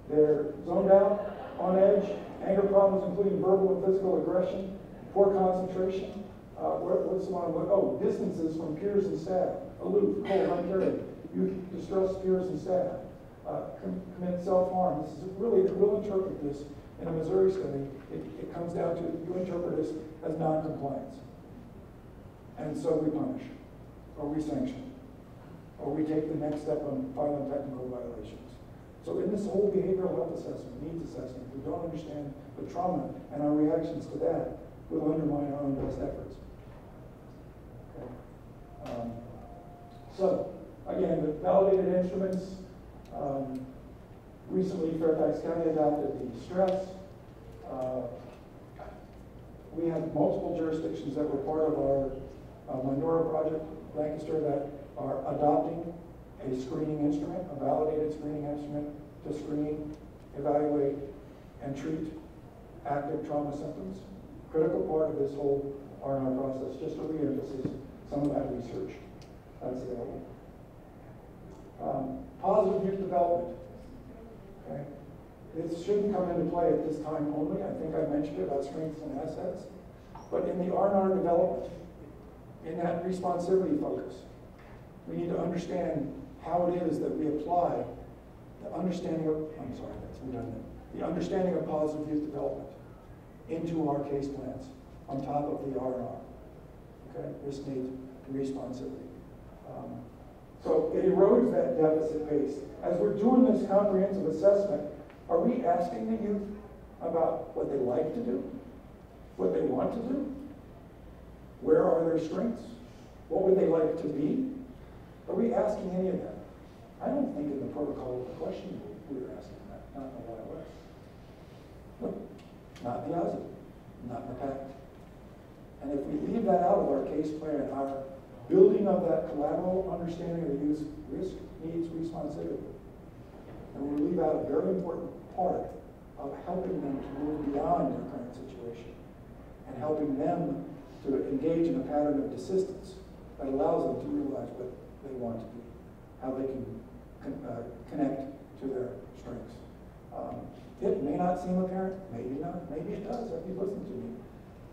they're zoned out, on edge, anger problems including verbal and physical aggression, poor concentration, what's the one? Oh, distances from peers and staff, aloof, cold, uncaring, youth distrust peers and staff, commit self-harm. This is really, we'll interpret this in a Missouri study. It comes down to, you interpret this as non-compliance. And so we punish, or we sanction, or we take the next step on violent technical violations. So in this whole behavioral health assessment, needs assessment, if we don't understand the trauma and our reactions to that, we'll undermine our own best efforts. Okay. So, again, the validated instruments, recently Fairfax County adopted the stress. We have multiple jurisdictions that were part of our Mindora project, Lancaster, that are adopting a screening instrument, a validated screening instrument to screen, evaluate, and treat active trauma symptoms. Critical part of this whole R&R process, just to re-emphasize some of that research that's available. Positive youth development. Okay. This shouldn't come into play at this time only. I think I mentioned it about strengths and assets. But in the R&R development, in that responsivity focus, we need to understand how it is that we apply the understanding of, I'm sorry, that's redundant, the understanding of positive youth development into our case plans on top of the R&R. Okay, risk need responsivity. So it erodes that deficit base. As we're doing this comprehensive assessment, are we asking the youth about what they like to do, what they want to do? Where are their strengths? What would they like to be? Are we asking any of that? I don't think in the protocol of the question we were asking that, not in the YOS. Nope, not in the OSI, not in the pact. And if we leave that out of our case plan, our building of that collateral understanding of the youth's risk, needs, responsivity, and we leave out a very important part of helping them to move beyond their current situation and helping them to engage in a pattern of desistance that allows them to realize what they want to be, how they can connect to their strengths. It may not seem apparent, maybe not, maybe it does if you listen to me,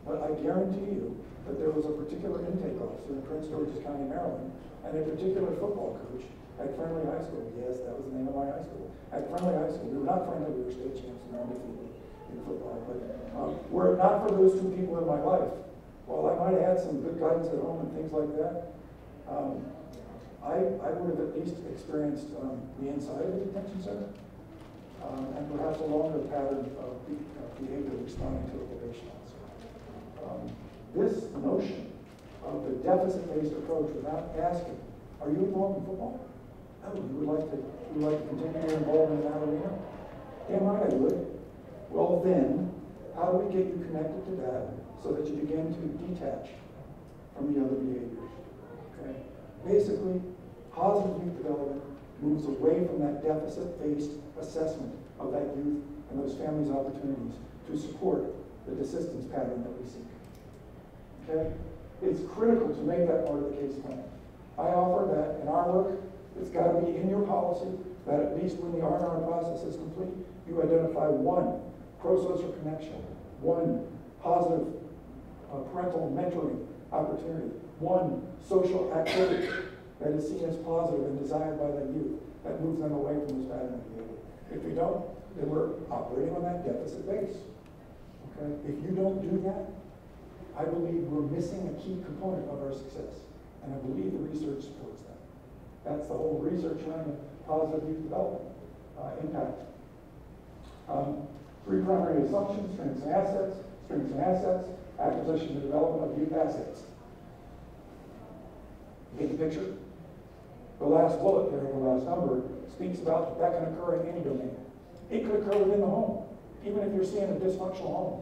but I guarantee you that there was a particular intake officer in Prince George's County, Maryland, and a particular football coach at Friendly High School. Yes, that was the name of my high school. At Friendly High School, we were not friendly, we were state champs and undefeated in football, but were it not for those two people in my life, while I might have had some good guidance at home and things like that, I would have at least experienced the inside of the detention center, and perhaps a longer pattern of behavior responding to a probation officer. This notion of the deficit-based approach without asking, are you involved in football? Oh, you would like to continue your involvement in that arena? Damn right I would. Well then, how do we get you connected to that so that you begin to detach from the other behaviors? Okay? Basically, positive youth development moves away from that deficit-based assessment of that youth and those families' opportunities to support the desistance pattern that we seek. Okay? It's critical to make that part of the case plan. I offer that in our work, it's got to be in your policy that at least when the R&R process is complete, you identify one pro-social connection, one positive parental mentoring opportunity, one social activity that is seen as positive and desired by the youth that moves them away from this pattern of behavior. If we don't, then we're operating on that deficit base. Okay? If you don't do that, I believe we're missing a key component of our success. And I believe the research supports that. That's the whole research around the positive youth development impact. 3 primary assumptions: strengths and assets, acquisition and development of youth assets. You get the picture? The last bullet there, the last number, speaks about that can occur in any domain. It could occur within the home, even if you're seeing a dysfunctional home.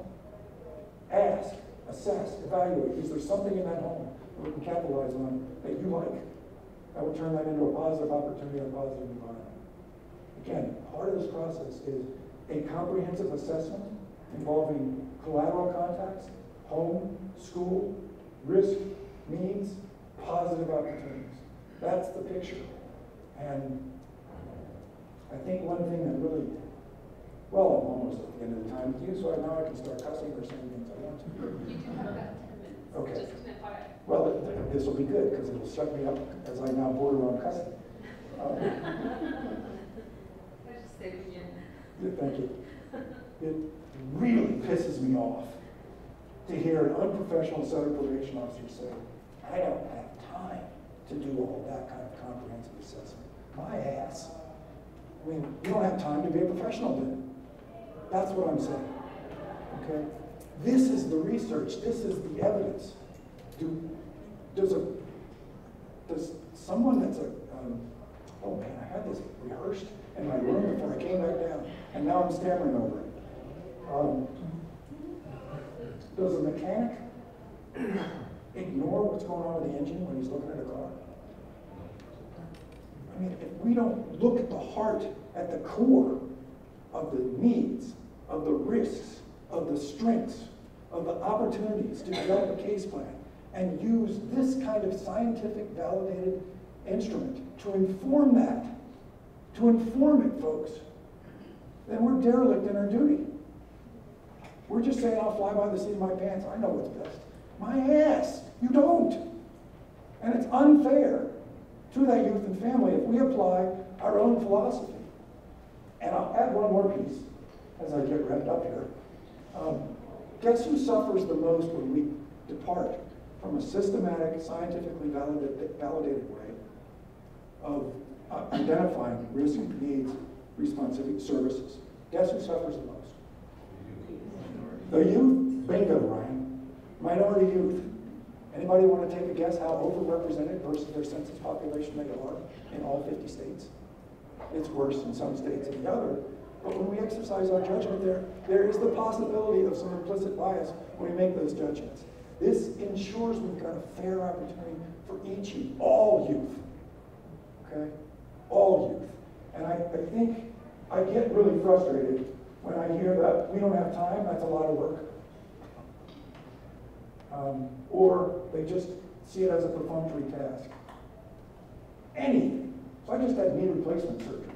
Ask, assess, evaluate. Is there something in that home that we can capitalize on that you like? That would turn that into a positive opportunity and a positive environment. Again, part of this process is a comprehensive assessment involving collateral contacts, home, school, risk, needs, positive opportunities. That's the picture. And I think one thing that really, well, I'm almost at the end of the time with you, so now I can start cussing or saying things I want to. You do have about 10 minutes. Okay. Just an FYI. Well, this will be good because it will shut me up as I now border on cussing. I just say it again. Thank you. It really pisses me off to hear an unprofessional set of probation officers say, I don't have time to do all that kind of comprehensive assessment. My ass. I mean, you don't have time to be a professional then. That's what I'm saying. Okay? This is the research. This is the evidence. Does someone that's oh man, I had this rehearsed in my room before I came back down, and now I'm stammering over it. Does a mechanic ignore what's going on with the engine when he's looking at a car? I mean, if we don't look at the heart, at the core of the needs, of the risks, of the strengths, of the opportunities to develop a case plan, and use this kind of scientific validated instrument to inform that, to inform it, folks, then we're derelict in our duty. We're just saying, I'll fly by the seat of my pants. I know what's best. My ass, you don't. And it's unfair to that youth and family if we apply our own philosophy. And I'll add one more piece as I get wrapped up here. Guess who suffers the most when we depart from a systematic, scientifically validated way of identifying risk, needs, responsibility, services? Guess who suffers the most? The youth. Bingo, Ryan. Minority youth. Anybody want to take a guess how overrepresented versus their census population they are in all 50 states? It's worse in some states than the other. But when we exercise our judgment there is the possibility of some implicit bias when we make those judgments. This ensures we've got a fair opportunity for each youth, all youth, okay? All youth. And I think I get really frustrated when I hear that we don't have time, that's a lot of work. Or they just see it as a perfunctory task. Anything. So I just had knee replacement surgery.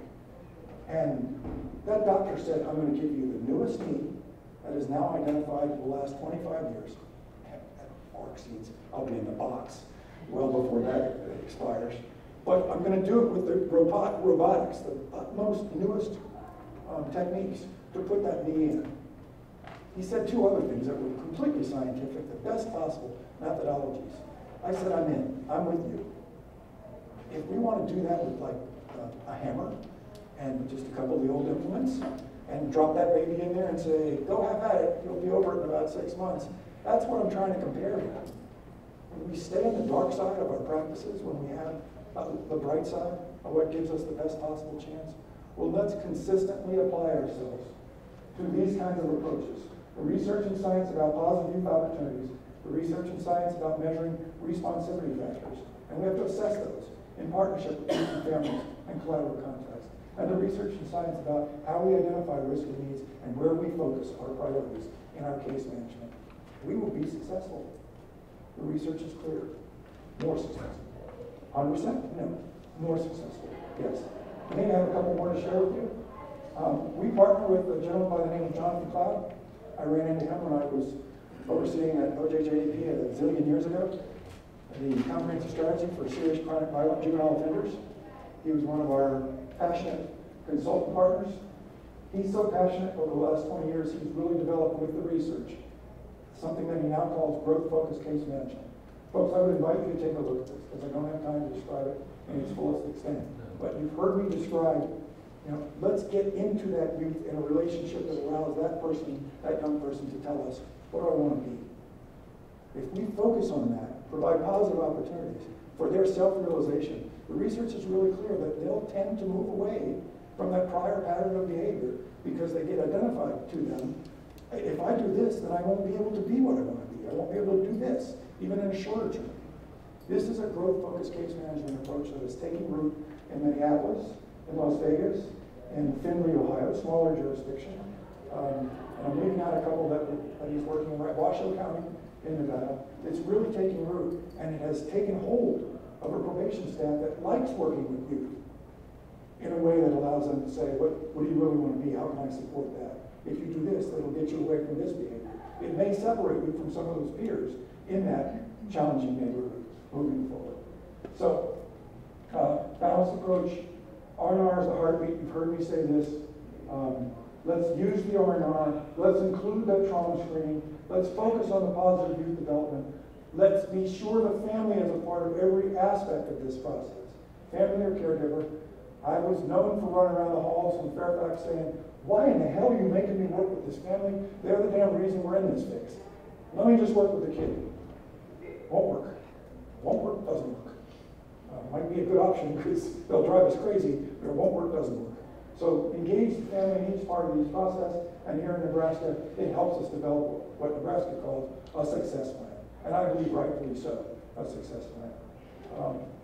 And that doctor said, I'm going to give you the newest knee that is now identified for the last 25 years. Heck, that far exceeds, I'll be in the box well before that expires. But I'm going to do it with the robotics, the utmost newest techniques to put that knee in. He said two other things that were completely scientific, the best possible methodologies. I said, I'm in, I'm with you. If we want to do that with like a hammer and just a couple of the old implements and drop that baby in there and say, go have at it, you'll be over it in about 6 months. That's what I'm trying to compare here. When we stay on the dark side of our practices, when we have the bright side of what gives us the best possible chance, well, let's consistently apply ourselves to these kinds of approaches. The research and science about positive youth opportunities, the research and science about measuring responsivity factors, and we have to assess those in partnership with youth and families and collaborative contexts, and the research and science about how we identify risk and needs and where we focus our priorities in our case management. We will be successful. The research is clear. More successful. 100%? No. More successful. Yes. I think I have a couple more to share with you. We partner with a gentleman by the name of Jonathan Cloud. I ran into him when I was overseeing at OJJDP a zillion years ago, the comprehensive strategy for serious chronic violent juvenile offenders. He was one of our passionate consultant partners. He's so passionate over the last 20 years, he's really developed with the research something that he now calls growth-focused case management. Folks, I would invite you to take a look at this because I don't have time to describe it in its fullest extent. But you've heard me describe, let's get into that youth in a relationship that allows that person, that young person, to tell us, what do I want to be? If we focus on that, provide positive opportunities for their self-realization, the research is really clear that they'll tend to move away from that prior pattern of behavior because they get identified to them. If I do this, then I won't be able to be what I want to be. I won't be able to do this, even in a shorter term. This is a growth-focused case management approach that is taking root in Minneapolis, in Las Vegas, in Findlay, Ohio, smaller jurisdiction. And I'm leaving out a couple that he's working in, right? Washoe County in Nevada. It's really taking root, and it has taken hold of a probation staff that likes working with youth in a way that allows them to say, what do you really want to be? How can I support that? If you do this, it'll get you away from this behavior. It may separate you from some of those peers in that challenging neighborhood moving forward. So, balanced approach. R&R is the heartbeat. You've heard me say this. Let's use the R&R. Let's include that trauma screening. Let's focus on the positive youth development. Let's be sure the family is a part of every aspect of this process. Family or caregiver. I was known for running around the halls in Fairfax saying, why in the hell are you making me work with this family? They're the damn reason we're in this fix. Let me just work with the kid. Won't work. Won't work, doesn't work. Might be a good option because they'll drive us crazy, but it won't work, doesn't work. So engage the family in each part of this process, and here in Nebraska, it helps us develop what Nebraska calls a success plan. And I believe rightfully so, a success plan.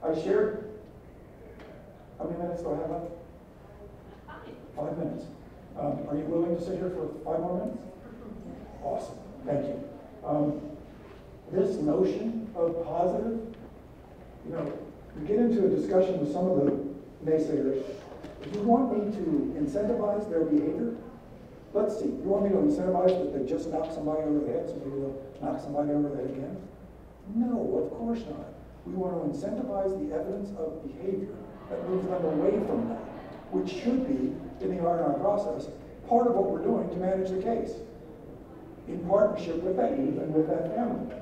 I shared, how many minutes do I have left? 5 minutes. Are you willing to sit here for 5 more minutes? Awesome, thank you. This notion of positive, we get into a discussion with some of the naysayers. If you want me to incentivize their behavior, let's see. You want me to incentivize that they just knock somebody over the head so maybe they'll knock somebody over the head again? No, of course not. We want to incentivize the evidence of behavior that moves them away from that, which should be, in the R&R process, part of what we're doing to manage the case, in partnership with that youth and with that family.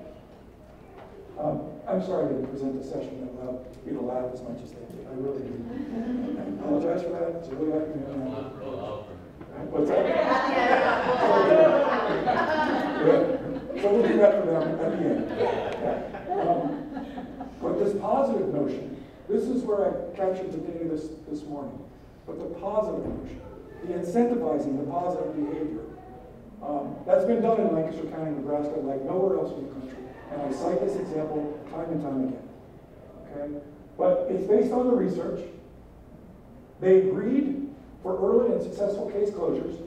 I'm sorry I didn't present a session that allowed you to laugh as much as they did. I really do. I apologize for that. It's a really happy meeting. What's that? So we'll do that for them at the end. Yeah. this positive notion, this is where I captured the data this morning, but the positive notion, the incentivizing the positive behavior, that's been done in Lancaster County, Nebraska, like nowhere else in the country. And I cite this example time and time again. Okay? But it's based on the research. They agreed for early and successful case closures.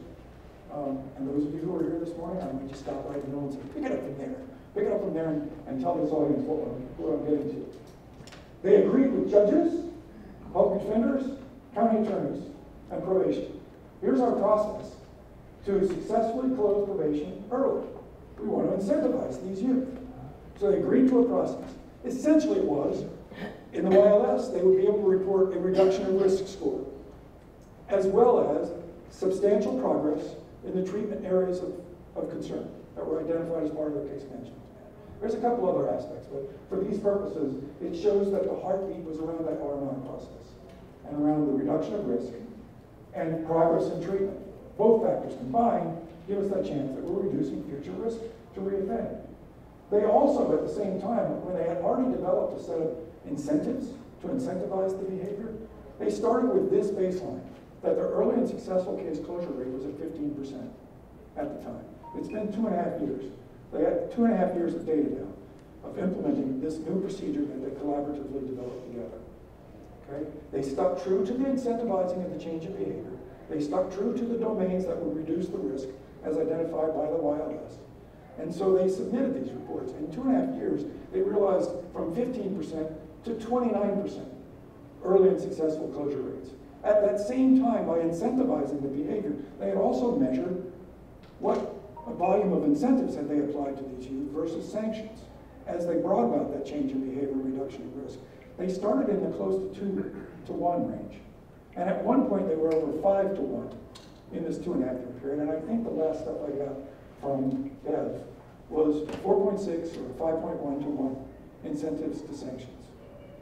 And those of you who are here this morning, I might just stop right in the middle and say, pick it up from there. Pick it up from there and tell this audience what I'm getting to. They agreed with judges, public defenders, county attorneys, and probation. Here's our process to successfully close probation early. We want to incentivize these youth. So they agreed to a process. Essentially it was, in the YLS, they would be able to report a reduction in risk score, as well as substantial progress in the treatment areas of concern that were identified as part of their case management plan. There's a couple other aspects, but for these purposes, it shows that the heartbeat was around that R&R process and around the reduction of risk and progress in treatment. Both factors combined give us that chance that we're reducing future risk to reoffend. They also, at the same time, when they had already developed a set of incentives to incentivize the behavior, they started with this baseline, that their early and successful case closure rate was at 15% at the time. It's been 2.5 years. They had 2.5 years of data now of implementing this new procedure that they collaboratively developed together. Okay? They stuck true to the incentivizing of the change in behavior. They stuck true to the domains that would reduce the risk as identified by the YLS. And so they submitted these reports. In 2.5 years, they realized from 15% to 29% early and successful closure rates. At that same time, by incentivizing the behavior, they had also measured what volume of incentives had they applied to these youth versus sanctions as they brought about that change in behavior and reduction of risk. They started in the close to 2-to-1 range. And at one point, they were over 5-to-1 in this 2.5 year period. And I think the last stuff I got from Bev was 4.6 or 5.1-to-1 incentives to sanctions.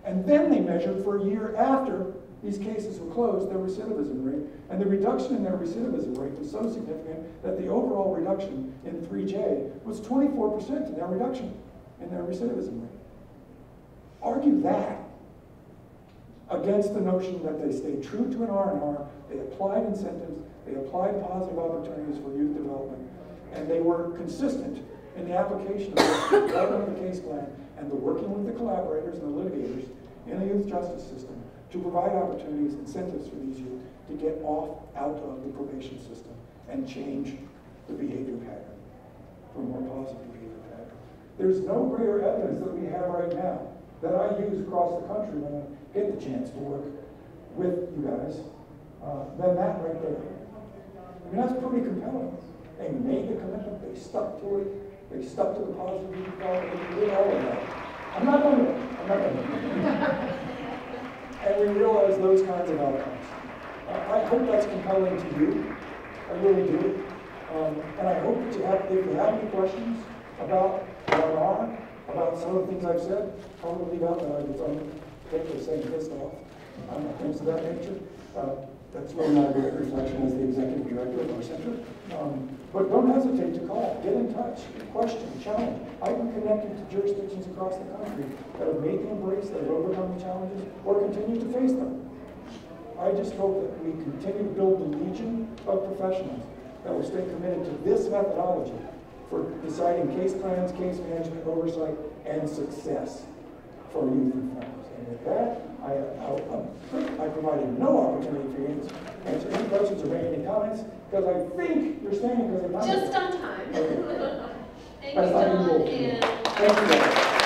And then they measured for a year after these cases were closed their recidivism rate. And the reduction in their recidivism rate was so significant that the overall reduction in 3J was 24% in their reduction in their recidivism rate. Argue that against the notion that they stayed true to an R&R, they applied incentives, they applied positive opportunities for youth development, and they were consistent in the application of the development of the case plan and the working with the collaborators and the litigators in the youth justice system to provide opportunities, incentives for these youth to get out of the probation system and change the behavior pattern for a more positive behavior pattern. There's no greater evidence that we have right now that I use across the country when I get the chance to work with you guys than that right there. I mean, that's pretty compelling. They made the commitment, they stuck to it, they stuck to the positive development, they did all of that. I'm not going to. And we realize those kinds of outcomes. I hope that's compelling to you. I really do. And I hope that if you have any questions about R&R, about some of the things I've said, probably about that I was particularly saying pissed off, things of that nature. That's really not a great reflection as the executive director of our center. But don't hesitate to call, get in touch, question, challenge. I've been connected to jurisdictions across the country that have made the embrace, that have overcome the challenges, or continue to face them. I just hope that we continue to build the legion of professionals that will stay committed to this methodology for deciding case plans, case management, oversight, and success for youth reformers. And with that, I provided no opportunity for you to answer any questions or make any comments, because I think you're standing because of time. Just on time. Okay. Thank you, John, and Thank you.